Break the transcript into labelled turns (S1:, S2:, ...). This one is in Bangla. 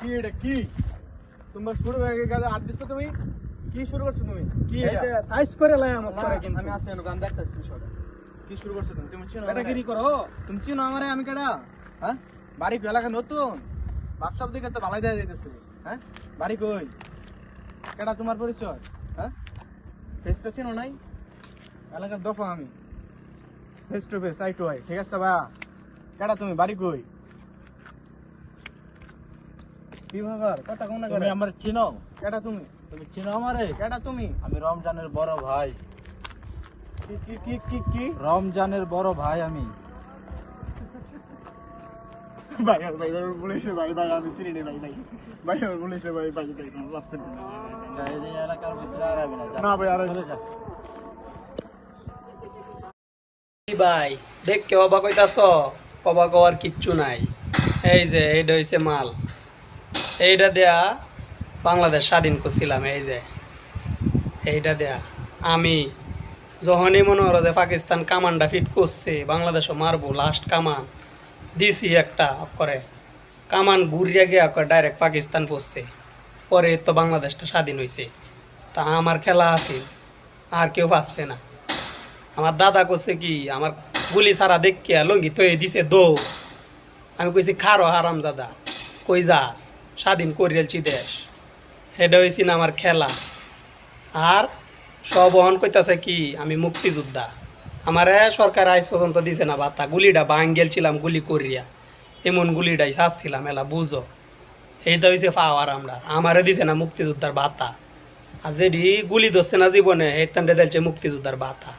S1: কি এটা কি তোমার শুরু হয়ে গেছে হাত দিচ্ছ তুমি কি শুরু করছো তুমি কি
S2: সাইজ করে লাই আমার করে কিন্তু
S1: আমি আসি গান দেখতেছি সরে কি শুরু করছো তুমি তুমি চিনো
S2: এটা গিরি করো
S1: তুমি চিনো আমারে আমি কেডা হ্যাঁ বাড়ি এলাকা নতুন বাপসাব দিকে তো ভালোই দেয়া যাইতেছে হ্যাঁ বাড়ি কই কেডা তোমার পরিচয় হ্যাঁ ফেস তো চিনো নাই এলাকার দফা আমি face to face eye to eye ঠিক আছে বা কেডা তুমি বাড়ি কই কি ব্যাপার কথা কোন না
S2: তুমি আমার চিনো
S1: কেডা তুমি
S2: তুমি চিনো আমারে
S1: কেডা তুমি
S2: আমি রমজানের বড় ভাই
S1: কি কি কি কি কি
S2: রমজানের বড় ভাই আমি
S1: ভাই আর ভাই বলেছে ভাই ভাই আমি চিনি না ভাই ভাই ভাই আর বলেছে ভাই ভাই ভাই মাফ করে দিন
S2: এই এলাকার ভিতরে আর হবে না
S1: না ভাই আর
S2: চলে যা
S3: ভাই দেখ কে অবাক হইতাছ অবাক হওয়ার কিচ্ছু নাই এই যে এইটা হইছে মাল এইটা দেয়া বাংলাদেশ স্বাধীন করছিলাম এই যে এইটা দেয়া আমি যখনই মনে হলো যে পাকিস্তান কামানটা ফিট করছে বাংলাদেশও মারবো লাস্ট কামান দিছি একটা করে কামান ঘুরিয়া গিয়া ডাইরেক্ট পাকিস্তান পড়ছে পরে তো বাংলাদেশটা স্বাধীন হয়েছে তা আমার খেলা আছে আর কেউ পাচ্ছে না আমার দাদা কইছে কি আমার গুলি সারা দেখিয়া লঙ্গি তো দিছে দো আমি কইছি খারো হারাম দাদা কই যাস স্বাধীন করিয়ালছি দেশ হেডা হয়েছি না আমার খেলা আর সব বহন কইতাছে কি আমি মুক্তিযোদ্ধা আমারে সরকার আইস পর্যন্ত দিছে না বাতা গুলিটা ভাঙ গেলছিলাম গুলি করিয়া এমন গুলিটাই চাচ্ছিলাম এলা বুঝো এইটা হয়েছে পাওয়ার আমরা আমারে দিছে না মুক্তিযোদ্ধার বাতা আর যেটি গুলি ধরছে না জীবনে হেতানটা দিলছে মুক্তিযোদ্ধার বাতা